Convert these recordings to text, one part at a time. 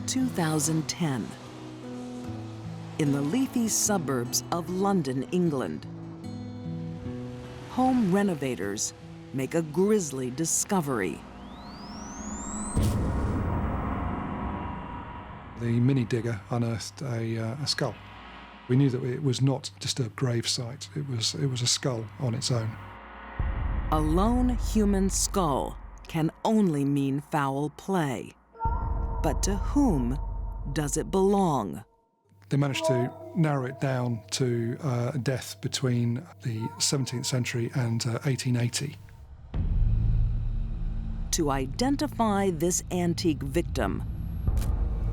2010. In the leafy suburbs of London, England, home renovators make a grisly discovery. The mini digger unearthed a skull. We knew that it was not a disturbed grave site. It was a skull on its own. A lone human skull can only mean foul play. But to whom does it belong? They managed to narrow it down to a death between the 17th century and 1880. To identify this antique victim,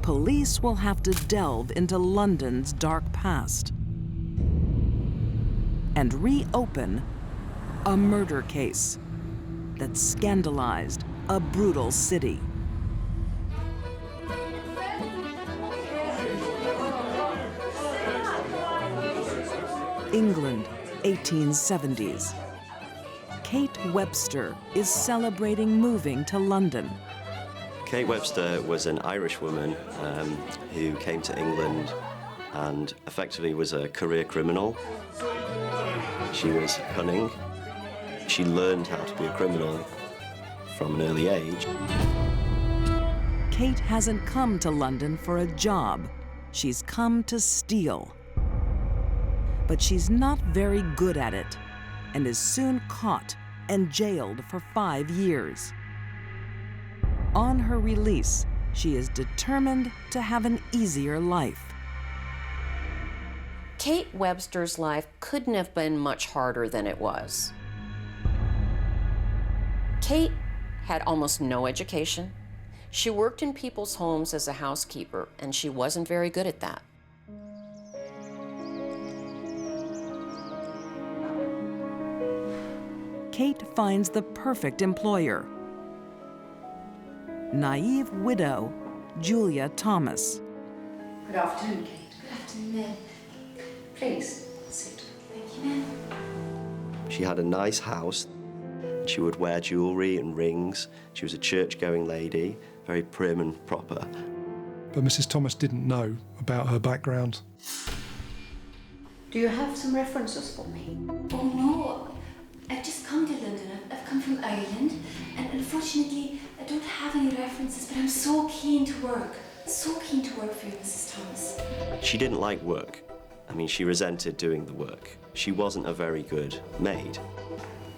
police will have to delve into London's dark past and reopen a murder case that scandalized a brutal city. England, 1870s. Kate Webster is celebrating moving to London. Kate Webster was an Irish woman who came to England and effectively was a career criminal. She was cunning. She learned how to be a criminal from an early age. Kate hasn't come to London for a job. She's come to steal. But she's not very good at it and is soon caught and jailed for 5 years. On her release, she is determined to have an easier life. Kate Webster's life couldn't have been much harder than it was. Kate had almost no education. She worked in people's homes as a housekeeper, and she wasn't very good at that. Kate finds the perfect employer. Naive widow, Julia Thomas. Good afternoon, Kate. Good afternoon, ma'am. Please, sit. Thank you, ma'am. She had a nice house. She would wear jewellery and rings. She was a church-going lady, very prim and proper. But Mrs. Thomas didn't know about her background. Do you have some references for me? Oh no, I've just come to London. I've come from Ireland, and unfortunately I don't have any references, but I'm so keen to work. So keen to work for you, Mrs. Thomas. She didn't like work. I mean, she resented doing the work. She wasn't a very good maid.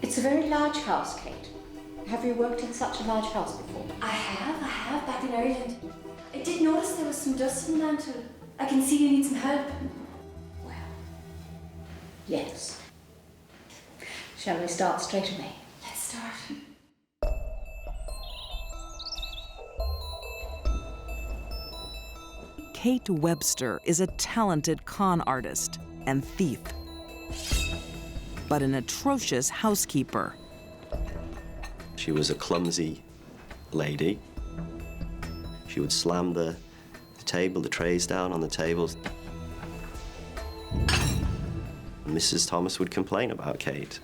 It's a very large house, Kate. Have you worked in such a large house before? I have, back in Ireland. I did notice there was some dust in the mantle. I can see you need some help. Well, yes. Shall we start straight away? Let's start. Kate Webster is a talented con artist and thief, but an atrocious housekeeper. She was a clumsy lady. She would slam the trays down on the tables. Mrs. Thomas would complain about Kate.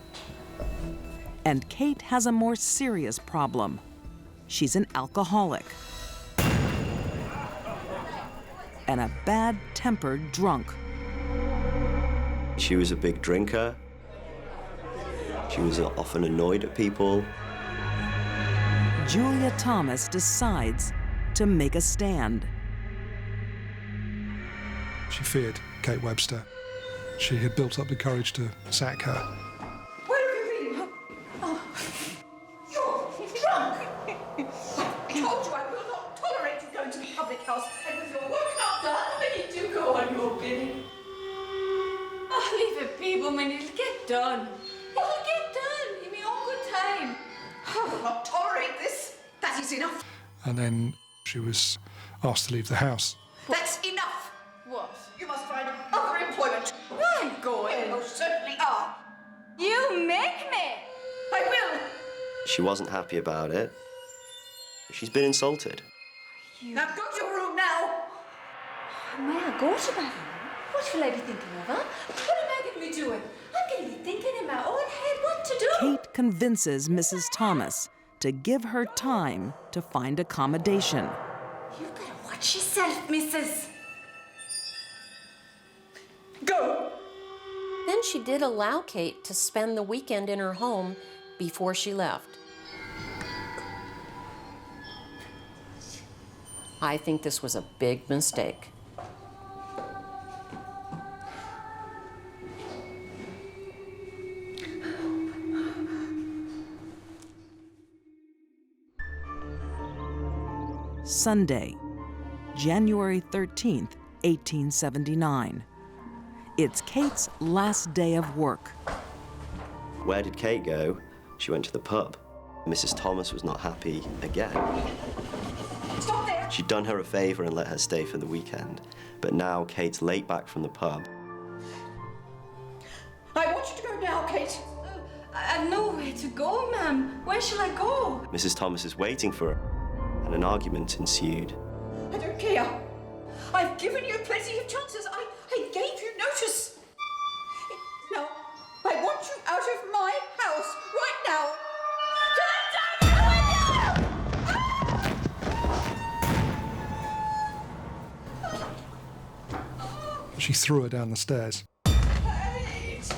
And Kate has a more serious problem. She's an alcoholic and a bad-tempered drunk. She was a big drinker. She was often annoyed at people. Julia Thomas decides to make a stand. She feared Kate Webster. She had built up the courage to sack her. Where have you been? Oh, you're drunk! I told you I will not tolerate you going to the public house, and with your work not done, then you do go on your bidding. Oh, leave it be, woman. It'll get done. It'll get done in my own good time. I will not tolerate this. That is enough. And then she was asked to leave the house. That's enough. What? You must find other employment. I'm going. You most certainly are. You make me. I will. She wasn't happy about it. She's been insulted. Now go to your room now. May I go to my room? What will I be thinking of, huh? What am I going to be doing? I'm going to be thinking in my own head what to do. Kate convinces Mrs. Thomas to give her time to find accommodation. You've got a Watch yourself, missus. Go! Then she did allow Kate to spend the weekend in her home before she left. I think this was a big mistake. Sunday, January 13th, 1879. It's Kate's last day of work. Where did Kate go? She went to the pub. Mrs. Thomas was not happy again. Stop there! She'd done her a favor and let her stay for the weekend, but now Kate's late back from the pub. I want you to go now, Kate. I've nowhere to go, ma'am. Where shall I go? Mrs. Thomas is waiting for her, and an argument ensued. I don't care. I've given you plenty of chances. I gave you notice. Now, I want you out of my house right now. She threw her down the stairs. Kate!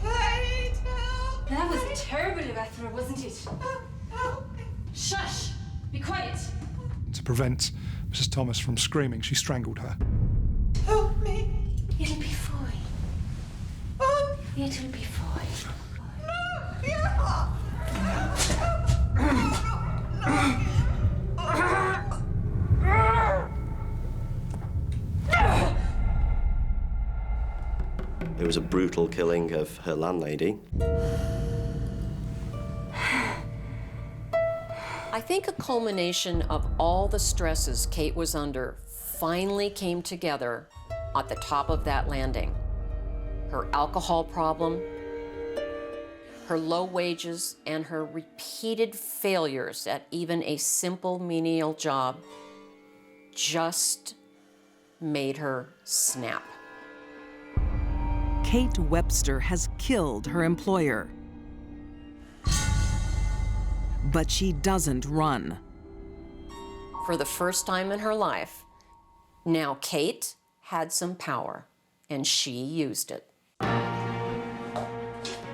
Kate, help! That was a terrible evathra, wasn't it? Help me! Shush! Be quiet! To prevent Mrs. Thomas from screaming, she strangled her. Help me! It'll be fine. Oh, It'll be fine. no! Yeah! It was a brutal killing of her landlady. I think a culmination of all the stresses Kate was under finally came together at the top of that landing. Her alcohol problem, her low wages, and her repeated failures at even a simple menial job just made her snap. Kate Webster has killed her employer. But she doesn't run. For the first time in her life, now Kate had some power, and she used it.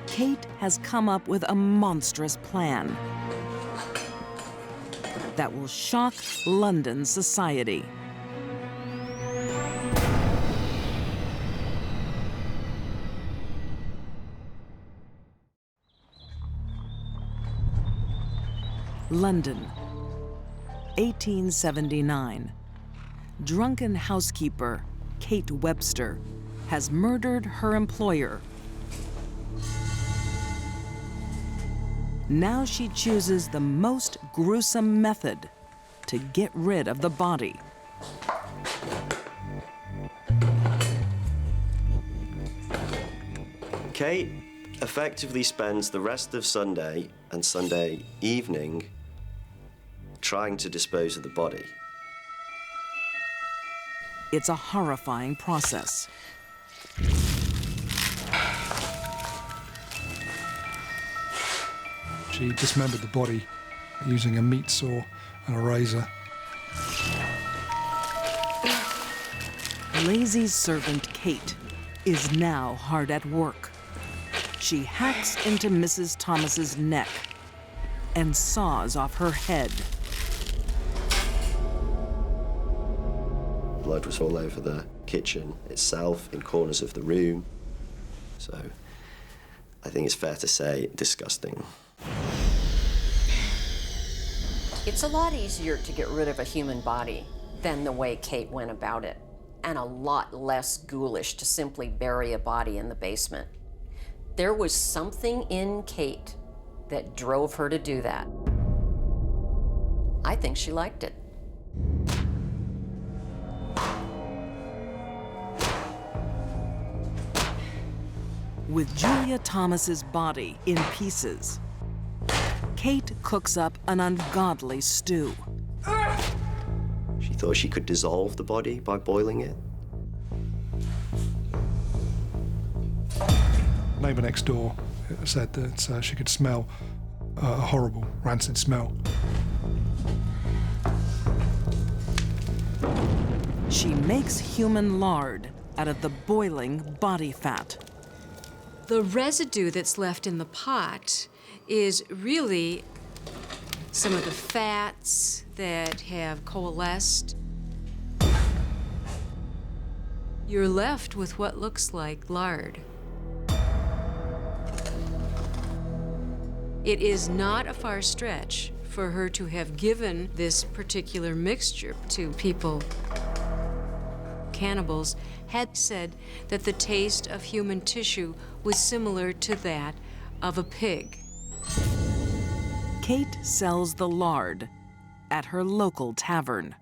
Kate has come up with a monstrous plan that will shock London society. London, 1879. Drunken housekeeper Kate Webster has murdered her employer. Now she chooses the most gruesome method to get rid of the body. Kate effectively spends the rest of Sunday and Sunday evening trying to dispose of the body. It's a horrifying process. She dismembered the body using a meat saw and a razor. Lazy servant Kate is now hard at work. She hacks into Mrs. Thomas's neck and saws off her head. Blood was all over the kitchen itself, in corners of the room. So I think it's fair to say disgusting. It's a lot easier to get rid of a human body than the way Kate went about it, and a lot less ghoulish to simply bury a body in the basement. There was something in Kate that drove her to do that. I think she liked it. With Julia Thomas's body in pieces, Kate cooks up an ungodly stew. She thought she could dissolve the body by boiling it. Neighbour next door said that she could smell a horrible, rancid smell. She makes human lard out of the boiling body fat. The residue that's left in the pot is really some of the fats that have coalesced. You're left with what looks like lard. It is not a far stretch for her to have given this particular mixture to people. Cannibals had said that the taste of human tissue was similar to that of a pig. Kate sells the lard at her local tavern.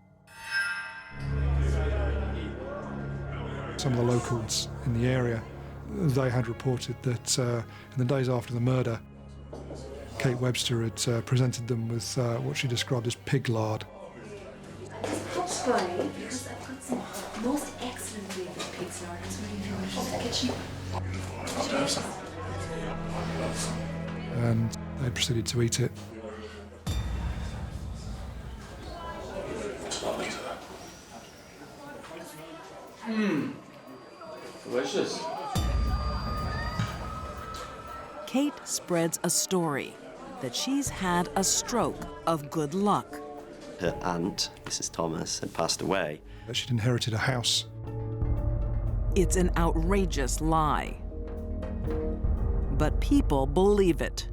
Some of the locals in the area, they had reported that in the days after the murder, Kate Webster had presented them with what she described as pig lard. Just pop by, because I've got some most excellent flavored pig's lard. It's really delicious in the kitchen. And they proceeded to eat it. Delicious. Kate spreads a story that she's had a stroke of good luck. Her aunt, Mrs. Thomas, had passed away. That she'd inherited a house. It's an outrageous lie. But people believe it.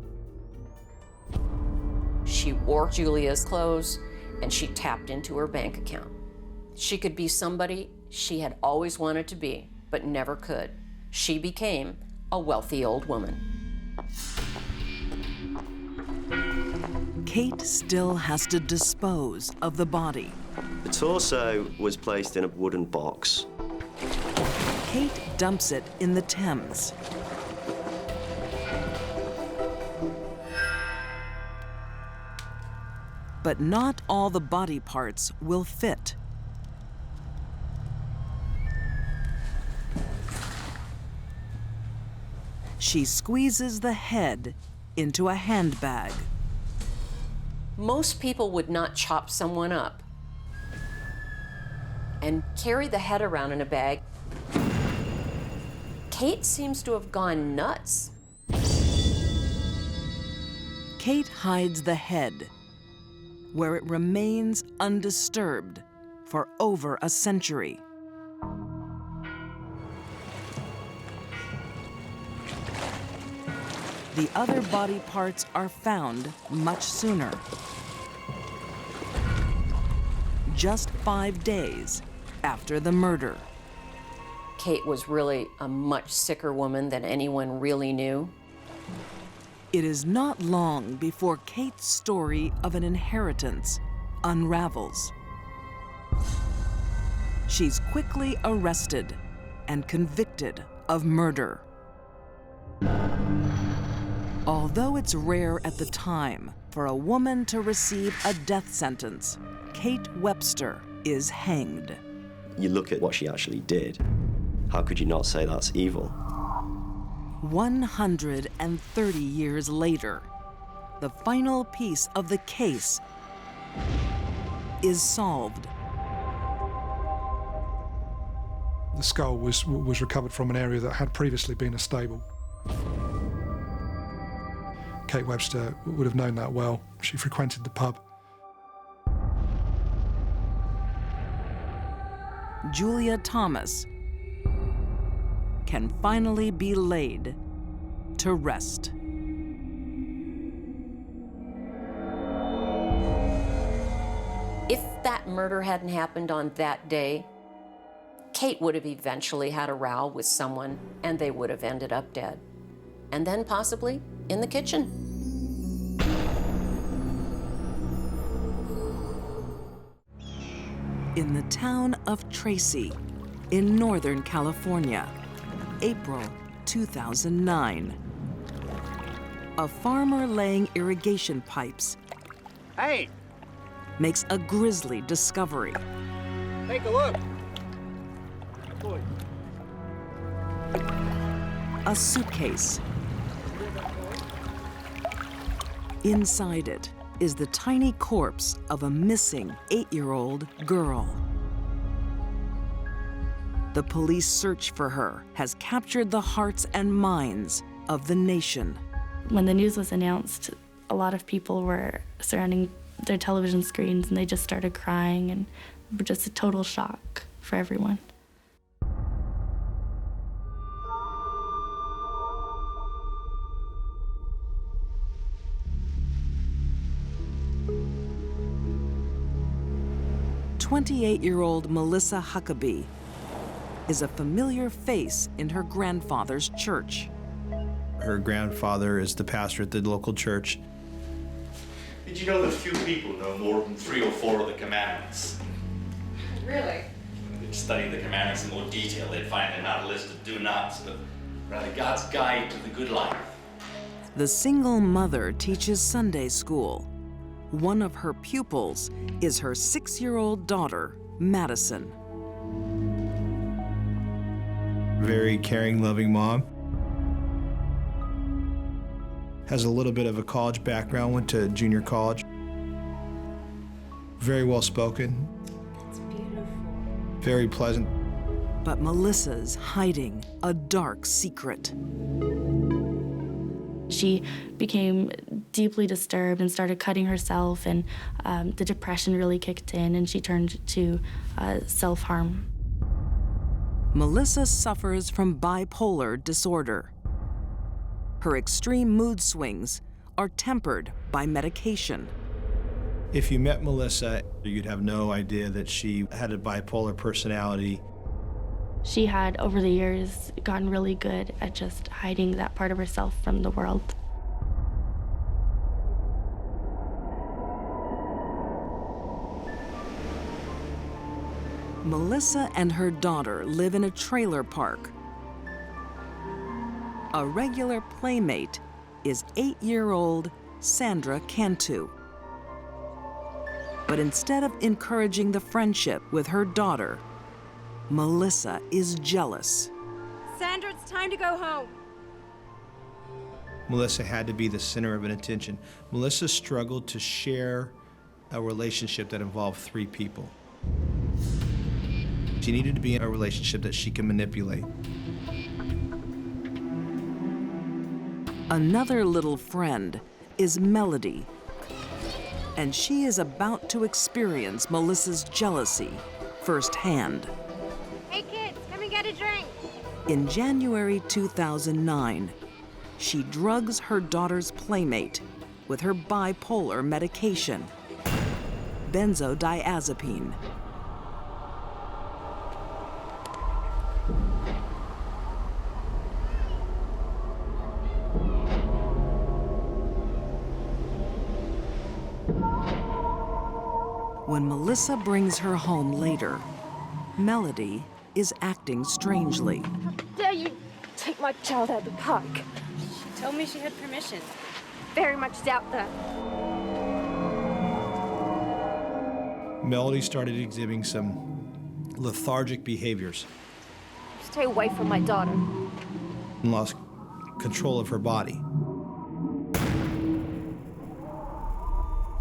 She wore Julia's clothes and she tapped into her bank account. She could be somebody she had always wanted to be, but never could. She became a wealthy old woman. Kate still has to dispose of the body. The torso was placed in a wooden box. Kate dumps it in the Thames. But not all the body parts will fit. She squeezes the head into a handbag. Most people would not chop someone up and carry the head around in a bag. Kate seems to have gone nuts. Kate hides the head, where it remains undisturbed for over a century. The other body parts are found much sooner. Just 5 days after the murder. Kate was really a much sicker woman than anyone really knew. It is not long before Kate's story of an inheritance unravels. She's quickly arrested and convicted of murder. Although it's rare at the time for a woman to receive a death sentence, Kate Webster is hanged. You look at what she actually did. How could you not say that's evil? 130 years later, the final piece of the case is solved. The skull was recovered from an area that had previously been a stable. Kate Webster would have known that well. She frequented the pub. Julia Thomas can finally be laid to rest. If that murder hadn't happened on that day, Kate would have eventually had a row with someone and they would have ended up dead. And then possibly in the kitchen. In the town of Tracy, in Northern California, April 2009. A farmer laying irrigation pipes makes a grisly discovery. Take a look. A suitcase. Inside it is the tiny corpse of a missing 8-year-old girl. The police search for her has captured the hearts and minds of the nation. When the news was announced, a lot of people were surrounding their television screens and they just started crying, and just a total shock for everyone. "28-year-old Melissa Huckabee is a familiar face in her grandfather's church. Her grandfather is the pastor at the local church. Did you know that few people know more than 3 or 4 of the commandments? Really? If they'd study the commandments in more detail, they'd find they're not a list of do-nots, but rather God's guide to the good life. The single mother teaches Sunday school. One of her pupils is her 6-year-old daughter, Madison. Very caring, loving mom. Has a little bit of a college background, went to junior college. Very well spoken. That's beautiful. Very pleasant. But Melissa's hiding a dark secret. She became deeply disturbed and started cutting herself, and the depression really kicked in, and she turned to self-harm. Melissa suffers from bipolar disorder. Her extreme mood swings are tempered by medication. If you met Melissa, you'd have no idea that she had a bipolar personality. She had, over the years, gotten really good at just hiding that part of herself from the world. Melissa and her daughter live in a trailer park. A regular playmate is 8-year-old Sandra Cantu. But instead of encouraging the friendship with her daughter, Melissa is jealous. Sandra, it's time to go home. Melissa had to be the center of an attention. Melissa struggled to share a relationship that involved 3 people. She needed to be in a relationship that she can manipulate. Another little friend is Melody, and she is about to experience Melissa's jealousy firsthand. Hey kids, come and get a drink. In January 2009, she drugs her daughter's playmate with her bipolar medication, benzodiazepine. When Melissa brings her home later, Melody is acting strangely. How dare you take my child out of the park? She told me she had permission. Very much doubt that. Melody started exhibiting some lethargic behaviors Stay away from my daughter. and lost control of her body.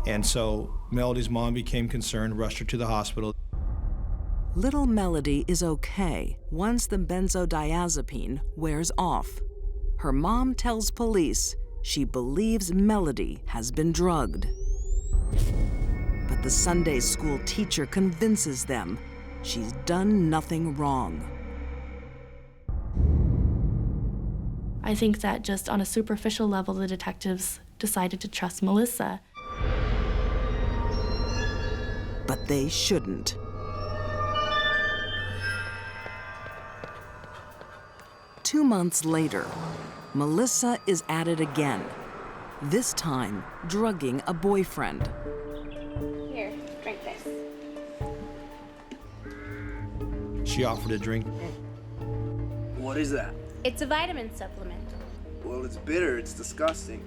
And so Melody's mom became concerned, rushed her to the hospital. Little Melody is okay once the benzodiazepine wears off. Her mom tells police she believes Melody has been drugged. But the Sunday school teacher convinces them she's done nothing wrong. I think that just on a superficial level, the detectives decided to trust Melissa. But they shouldn't. Two months later, Melissa is at it again, this time drugging a boyfriend. Here, drink this. She offered a drink. What is that? It's a vitamin supplement. Well, it's bitter. It's disgusting.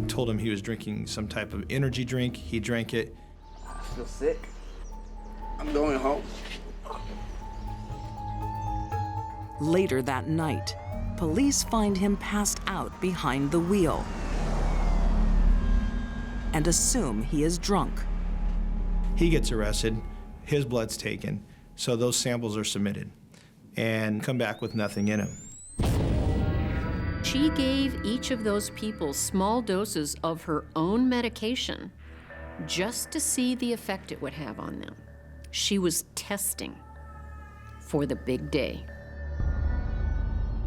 Told him he was drinking some type of energy drink. He drank it. I feel sick. I'm going home. Later that night, police find him passed out behind the wheel and assume he is drunk. He gets arrested. His blood's taken. So those samples are submitted. and come back with nothing in them. She gave each of those people small doses of her own medication just to see the effect it would have on them. She was testing for the big day.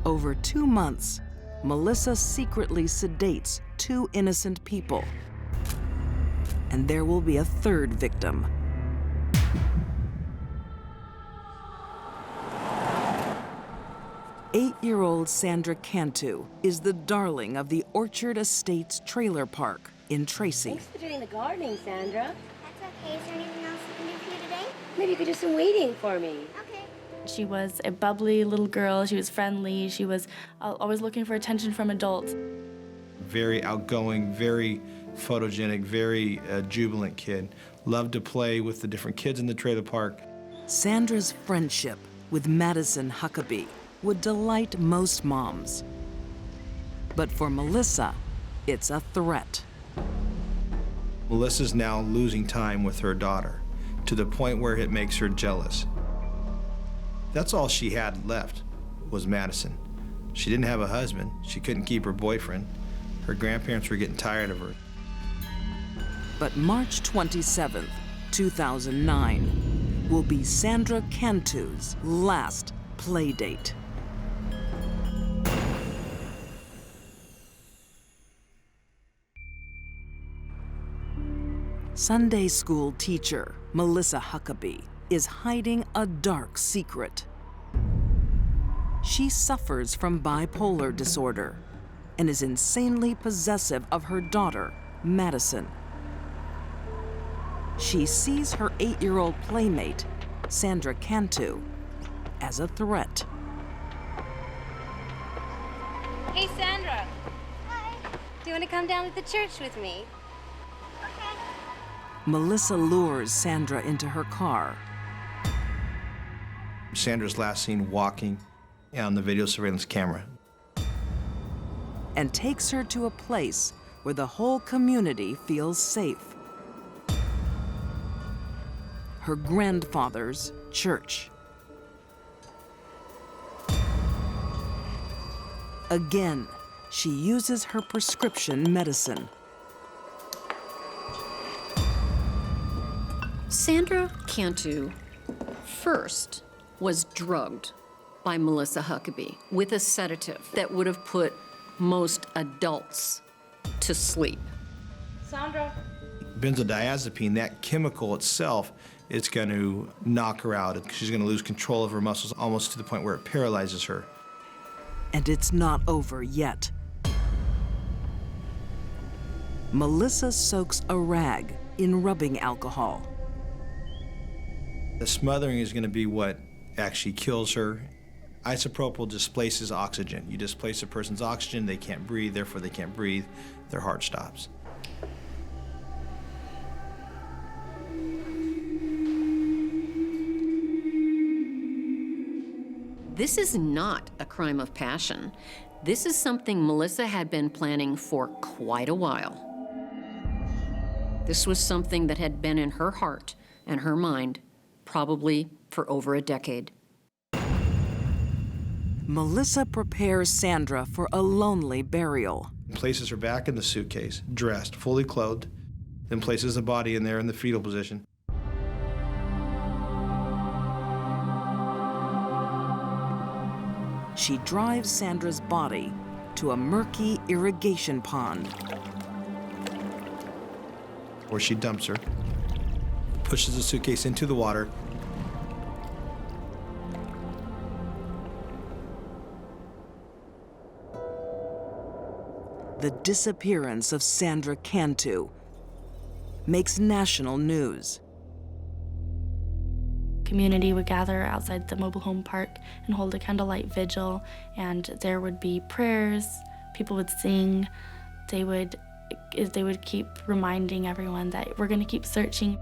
Over 2 months, Melissa secretly sedates 2 innocent people. And there will be a 3rd victim. Eight-year-old Sandra Cantu is the darling of the Orchard Estates trailer park in Tracy. Thanks for doing the gardening, Sandra. That's okay. Is there anything else I can do for you today? Maybe you could do some weeding for me. Okay. She was a bubbly little girl. She was friendly. She was always looking for attention from adults. Very outgoing, very photogenic, very jubilant kid. Loved to play with the different kids in the trailer park. Sandra's friendship with Madison Huckabee would delight most moms. But for Melissa, it's a threat. Melissa's now losing time with her daughter to the point where it makes her jealous. That's all she had left was Madison. She didn't have a husband. She couldn't keep her boyfriend. Her grandparents were getting tired of her. But March 27th, 2009, will be Sandra Cantu's last play date. Sunday school teacher Melissa Huckabee is hiding a dark secret. She suffers from bipolar disorder and is insanely possessive of her daughter, Madison. She sees her 8-year-old playmate, Sandra Cantu, as a threat. Hey, Sandra. Hi. Do you want to come down to the church with me? Okay. Melissa lures Sandra into her car. Sandra's last seen walking on the video surveillance camera. And takes her to a place where the whole community feels safe. Her grandfather's church. Again, she uses her prescription medicine. Sandra Cantu first was drugged by Melissa Huckabee with a sedative that would have put most adults to sleep. Sandra. Benzodiazepine, that chemical itself, is going to knock her out. She's going to lose control of her muscles almost to the point where it paralyzes her. And it's not over yet. Melissa soaks a rag in rubbing alcohol. The smothering is going to be what actually kills her. Isopropyl displaces oxygen. You displace a person's oxygen, they can't breathe, therefore they can't breathe, their heart stops. This is not a crime of passion. This is something Melissa had been planning for quite a while. This was something that had been in her heart and her mind probably for over a decade. Melissa prepares Sandra for a lonely burial. Places her back in the suitcase, dressed, fully clothed, then places the body in there in the fetal position. She drives Sandra's body to a murky irrigation pond. Where she dumps her, pushes the suitcase into the water. The disappearance of Sandra Cantu makes national news. Community would gather outside the mobile home park and hold a candlelight vigil, and there would be prayers, people would sing, they would keep reminding everyone that we're going to keep searching.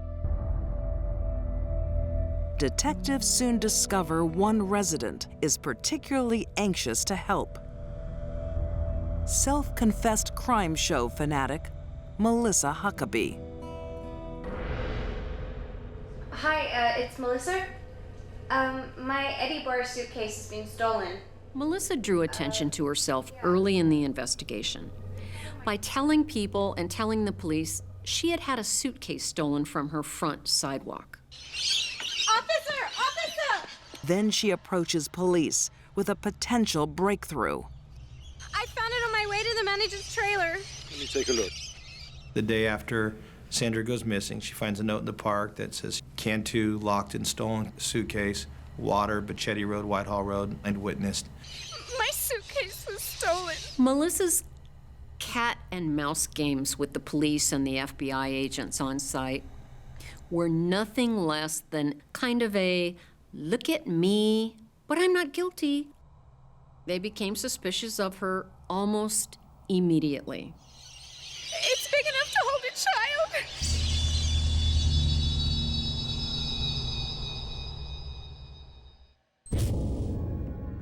Detectives soon discover one resident is particularly anxious to help. Self-confessed crime show fanatic, Melissa Huckabee. Hi, it's Melissa. My Eddie Bohr suitcase is being stolen. Melissa drew attention to herself early in the investigation by telling people and telling the police she had had a suitcase stolen from her front sidewalk. Officer! Officer! Then she approaches police with a potential breakthrough. I found it on my way to the manager's trailer. Let me take a look. The day after Sandra goes missing, she finds a note in the park that says Cantu locked and stolen suitcase, water, Bachetti Road, Whitehall Road, and witnessed. My suitcase was stolen. Melissa's cat and mouse games with the police and the FBI agents on site were nothing less than kind of a look at me, but I'm not guilty. They became suspicious of her almost immediately. It's big enough to hold a child.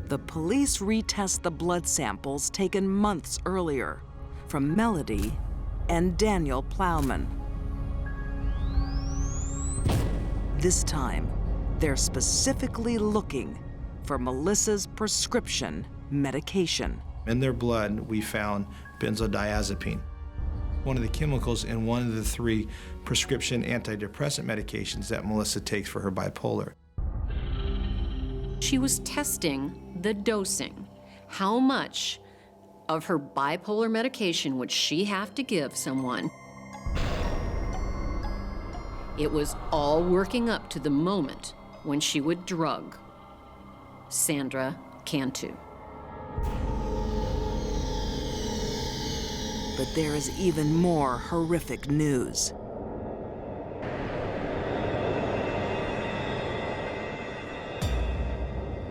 The police retest the blood samples taken months earlier from Melody and Daniel Plowman. This time, they're specifically looking for Melissa's prescription medication. In their blood, we found benzodiazepine, one of the chemicals in one of the 3 prescription antidepressant medications that Melissa takes for her bipolar. She was testing the dosing. How much of her bipolar medication would she have to give someone? It was all working up to the moment when she would drug Sandra Cantu. But there is even more horrific news.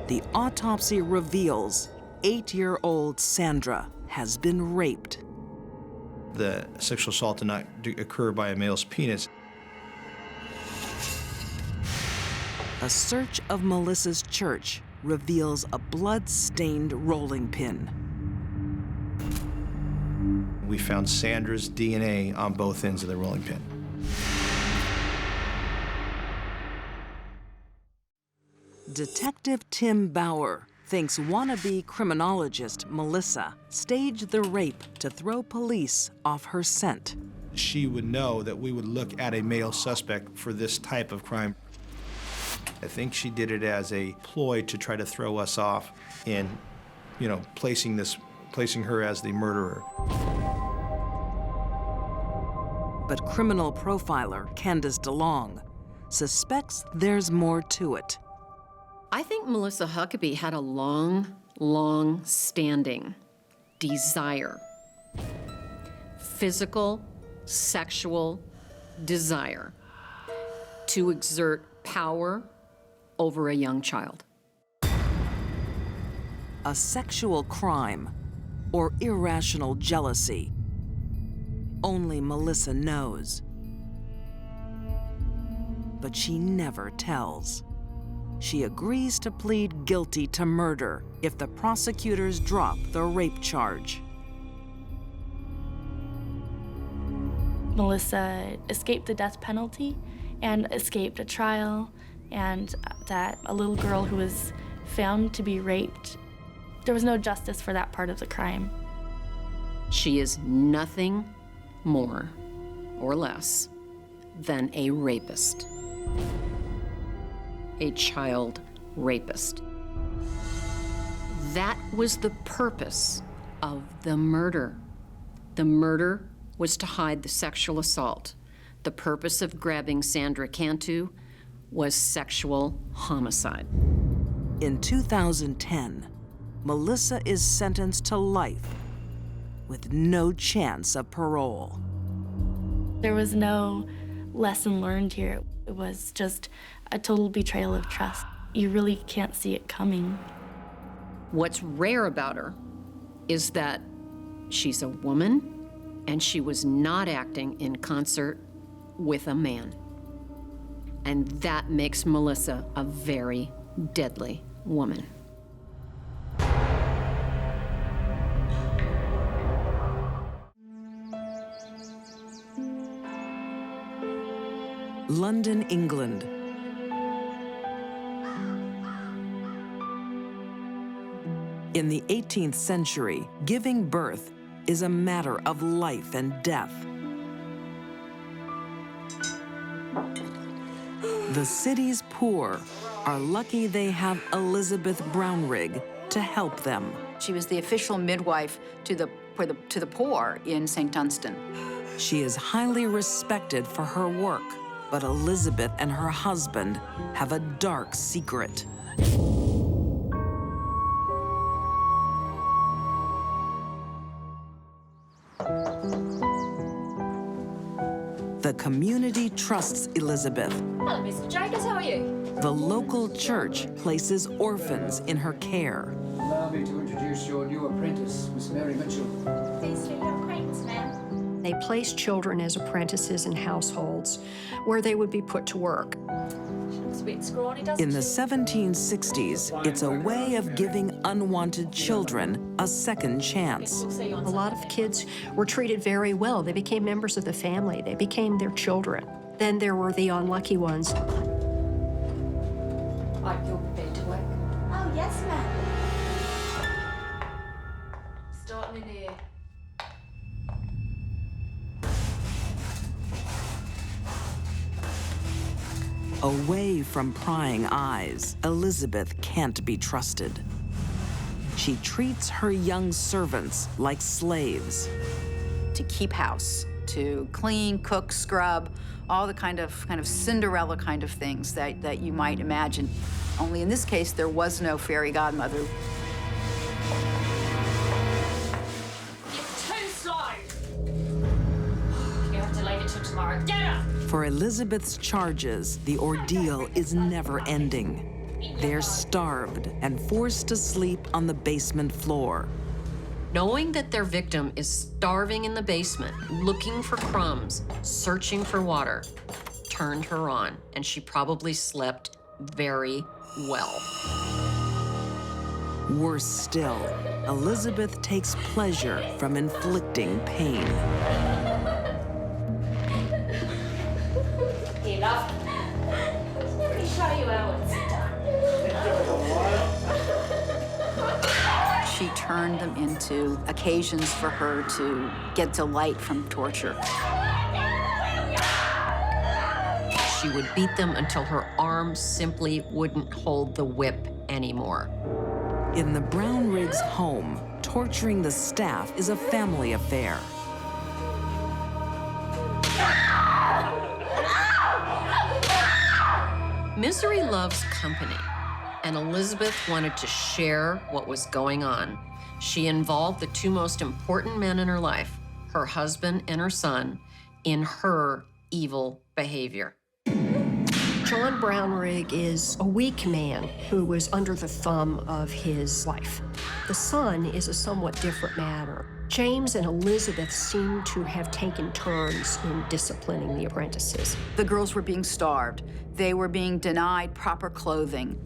The autopsy reveals 8-year-old Sandra has been raped. The sexual assault did not occur by a male's penis. A search of Melissa's church reveals a blood-stained rolling pin. We found Sandra's DNA on both ends of the rolling pin. Detective Tim Bauer thinks wannabe criminologist Melissa staged the rape to throw police off her scent. She would know that we would look at a male suspect for this type of crime. I think she did it as a ploy to try to throw us off in, placing her as the murderer. But criminal profiler Candice DeLong suspects there's more to it. I think Melissa Huckabee had a long-standing desire. Physical, sexual desire to exert power over a young child. A sexual crime or irrational jealousy. Only Melissa knows. But she never tells. She agrees to plead guilty to murder if the prosecutors drop the rape charge. Melissa escaped the death penalty and escaped a trial, and that a little girl who was found to be raped, there was no justice for that part of the crime. She is nothing more or less than a rapist. A child rapist. That was the purpose of the murder. The murder was to hide the sexual assault. The purpose of grabbing Sandra Cantu was sexual homicide. In 2010, Melissa is sentenced to life with no chance of parole. There was no lesson learned here. It was just a total betrayal of trust. You really can't see it coming. What's rare about her is that she's a woman and she was not acting in concert with a man. And that makes Melissa a very deadly woman. London, England. In the 18th century, giving birth is a matter of life and death. The city's poor are lucky they have Elizabeth Brownrigg to help them. She was the official midwife to the poor in St. Dunstan. She is highly respected for her work, but Elizabeth and her husband have a dark secret. The community trusts Elizabeth. Hello, Mr. Jacobs, how are you? The local church places orphans in her care. Allow me to introduce your new apprentice, Miss Mary Mitchell. Pleased to meet your acquaintance, ma'am. They placed children as apprentices in households where they would be put to work. She looks a bit scrawny, doesn't In the she? 1760s, it's a way of giving unwanted children a second chance. A lot of kids were treated very well. They became members of the family. They became their children. Then there were the unlucky ones. Right, you're prepared to work. Oh, yes, ma'am. Starting in here. Away from prying eyes, Elizabeth can't be trusted. She treats her young servants like slaves. To keep house, to clean, cook, scrub, all the kind of Cinderella kind of things that you might imagine. Only in this case, there was no fairy godmother. You're too slow. You have to leave it till tomorrow. Get up! For Elizabeth's charges, the ordeal is never ending. They're starved and forced to sleep on the basement floor. Knowing that their victim is starving in the basement, looking for crumbs, searching for water, turned her on, and she probably slept very well. Worse still, Elizabeth takes pleasure from inflicting pain. Here, love. Let me show you how it's done. She turned them into occasions for her to get delight from torture. She would beat them until her arms simply wouldn't hold the whip anymore. In the Brownriggs' home, torturing the staff is a family affair. Misery loves company, and Elizabeth wanted to share what was going on. She involved the two most important men in her life, her husband and her son, in her evil behavior. John Brownrigg is a weak man who was under the thumb of his wife. The son is a somewhat different matter. James and Elizabeth seem to have taken turns in disciplining the apprentices. The girls were being starved. They were being denied proper clothing.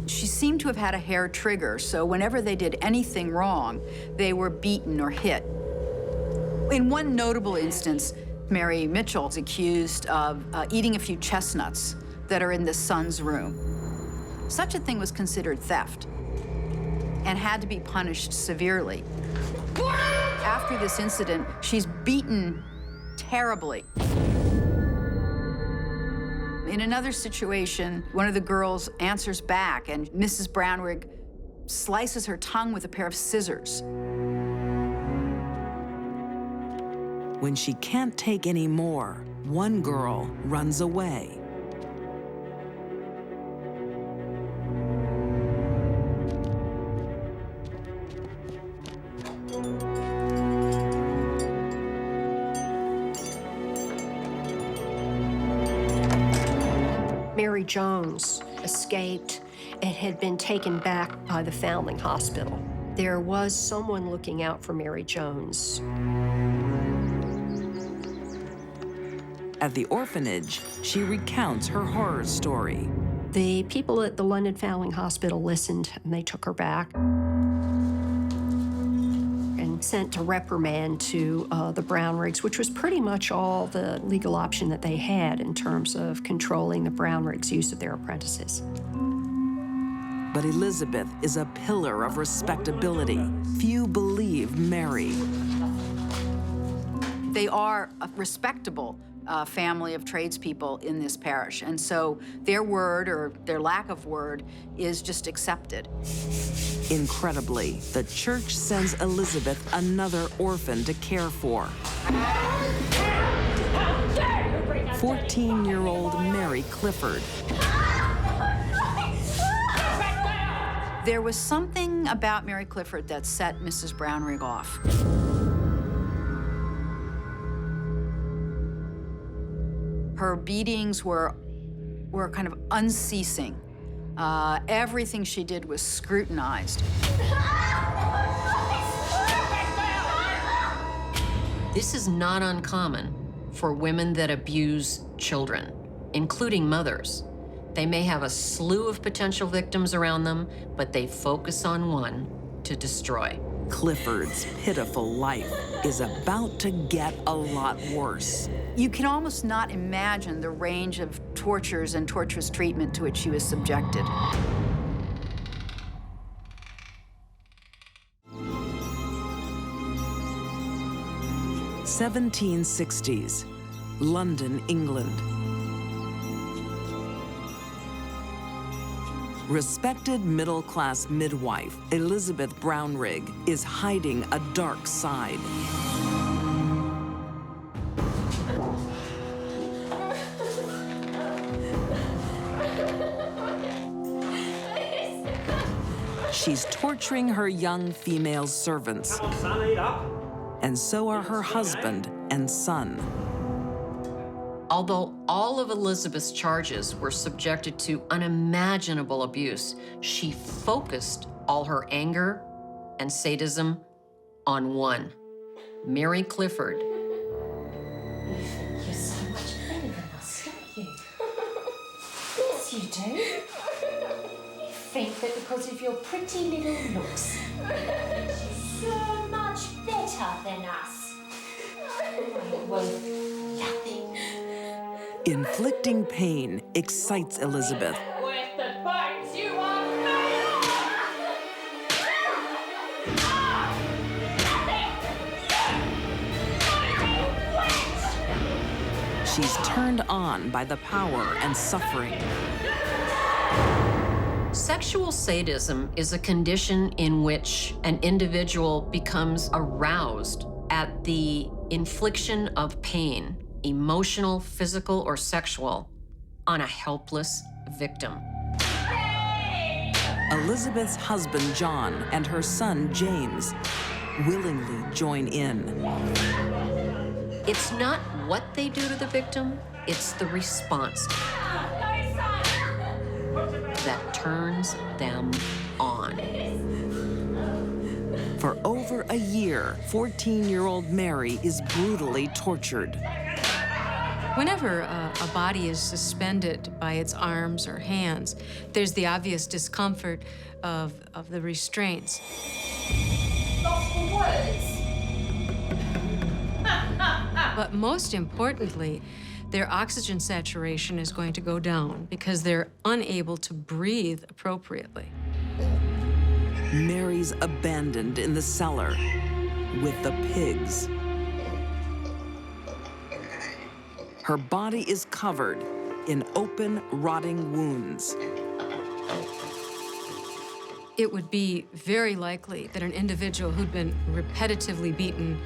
She seemed to have had a hair trigger, so whenever they did anything wrong, they were beaten or hit. In one notable instance, Mary Mitchell is accused of eating a few chestnuts that are in the son's room. Such a thing was considered theft and had to be punished severely. After this incident, she's beaten terribly. In another situation, one of the girls answers back, and Mrs. Brownrigg slices her tongue with a pair of scissors. When she can't take any more, one girl runs away. Mary Jones escaped and had been taken back by the Foundling Hospital. There was someone looking out for Mary Jones. At the orphanage, she recounts her horror story. The people at the London Foundling Hospital listened, and they took her back and sent a reprimand to the Brownriggs, which was pretty much all the legal option that they had in terms of controlling the Brownriggs' use of their apprentices. But Elizabeth is a pillar of respectability. Few believe Mary. They are a respectable family of tradespeople in this parish, and so their word, or their lack of word, is just accepted. Incredibly, the church sends Elizabeth another orphan to care for. 14-year-old Mary Clifford. There was something about Mary Clifford that set Mrs. Brownrigg off. Her beatings were kind of unceasing. Everything she did was scrutinized. This is not uncommon for women that abuse children, including mothers. They may have a slew of potential victims around them, but they focus on one to destroy. Clifford's pitiful life is about to get a lot worse. You can almost not imagine the range of tortures and torturous treatment to which she was subjected. (1760s), London, England. Respected middle-class midwife Elizabeth Brownrigg is hiding a dark side. She's torturing her young female servants, and so are her husband and son. Although all of Elizabeth's charges were subjected to unimaginable abuse, she focused all her anger and sadism on one, Mary Clifford. You're so much better than us, don't you? Yes, you do. You think that because of your pretty little looks, she's so much better than us. Well, nothing. Inflicting pain excites Elizabeth. With the bones you are made of! She's turned on by the power and suffering. Sexual sadism is a condition in which an individual becomes aroused at the infliction of pain, emotional, physical, or sexual, on a helpless victim. Elizabeth's husband, John, and her son, James, willingly join in. It's not what they do to the victim, it's the response that turns them on. For over a year, 14-year-old Mary is brutally tortured. Whenever a body is suspended by its arms or hands, there's the obvious discomfort of the restraints. Lost for words. But most importantly, their oxygen saturation is going to go down because they're unable to breathe appropriately. Mary's abandoned in the cellar with the pigs. Her body is covered in open, rotting wounds. It would be very likely that an individual who'd been repetitively beaten,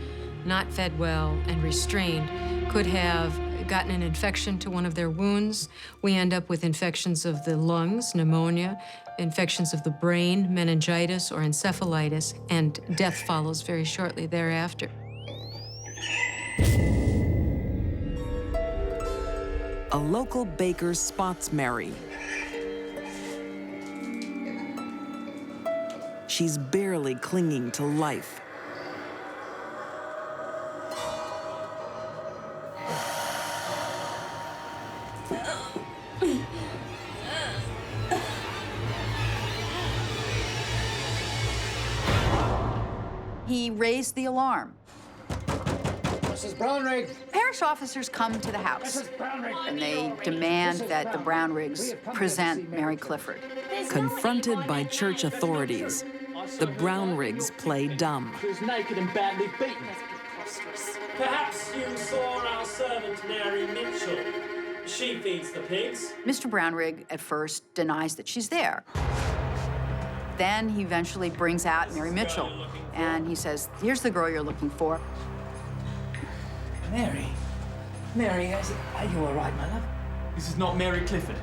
not fed well, and restrained could have gotten an infection to one of their wounds. We end up with infections of the lungs, pneumonia, infections of the brain, meningitis or encephalitis, and death follows very shortly thereafter. A local baker spots Mary. She's barely clinging to life. He raised the alarm. Mrs. Brownrigg! Parish officers come to the house, and they demand that the Brownriggs present Mary Clifford. Confronted by church authorities, the Brownriggs play dumb. She was naked and badly beaten. Perhaps you saw our servant Mary Mitchell. She feeds the pigs. Mr. Brownrigg at first denies that she's there. Then he eventually brings out Mary Mitchell, and he says, here's the girl you're looking for. Mary? Mary, are you all right, my love? This is not Mary Clifford.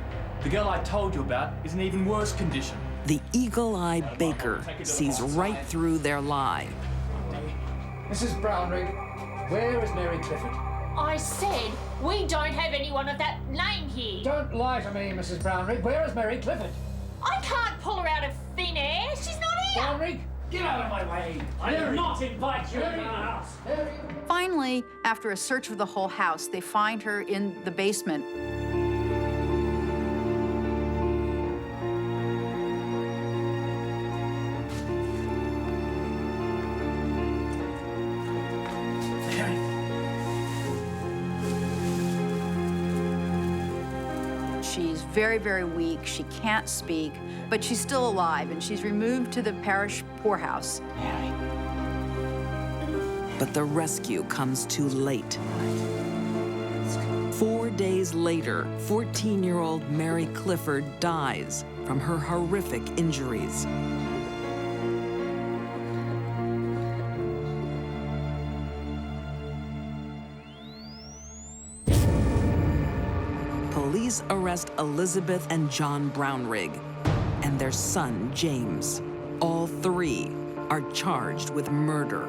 The girl I told you about is in even worse condition. The eagle-eyed baker sees right through their lie. Mrs. Brownrigg, where is Mary Clifford? I said we don't have anyone of that name here. Don't lie to me, Mrs. Brownrigg. Where is Mary Clifford? I can't pull her out of thin air. She's not here. Brownrigg, get out of my way. I did not invite you into our house. Finally, after a search of the whole house, they find her in the basement. She's very, very weak. She can't speak, but she's still alive, and she's removed to the parish poorhouse. But the rescue comes too late. 4 days later, 14-year-old Mary Clifford dies from her horrific injuries. Police arrest Elizabeth and John Brownrigg and their son, James. All three are charged with murder.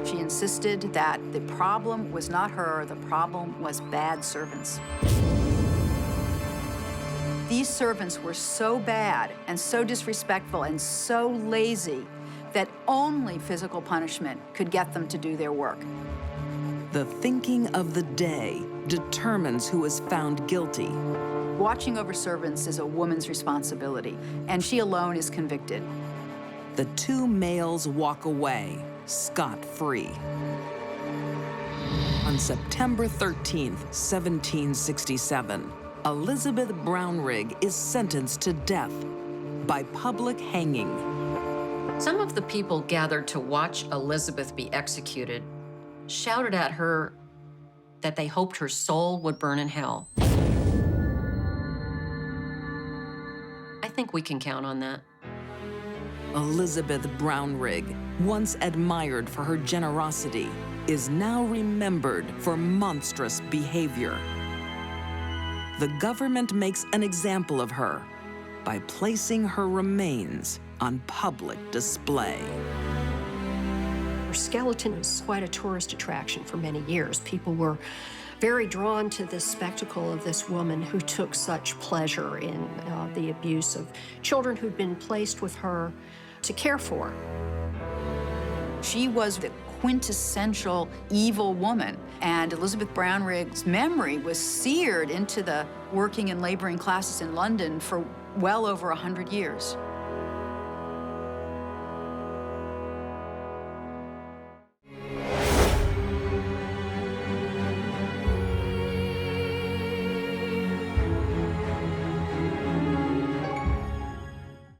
She insisted that the problem was not her, the problem was bad servants. These servants were so bad and so disrespectful and so lazy that only physical punishment could get them to do their work. The thinking of the day determines who is found guilty. Watching over servants is a woman's responsibility, and she alone is convicted. The two males walk away, scot-free. On September 13th, 1767, Elizabeth Brownrigg is sentenced to death by public hanging. Some of the people gathered to watch Elizabeth be executed shouted at her that they hoped her soul would burn in hell. I think we can count on that. Elizabeth Brownrigg, once admired for her generosity, is now remembered for monstrous behavior. The government makes an example of her by placing her remains on public display. Her skeleton was quite a tourist attraction for many years. People were very drawn to this spectacle of this woman who took such pleasure in the abuse of children who'd been placed with her to care for. She was the quintessential evil woman, and Elizabeth Brownrigg's memory was seared into the working and laboring classes in London for well over 100 years.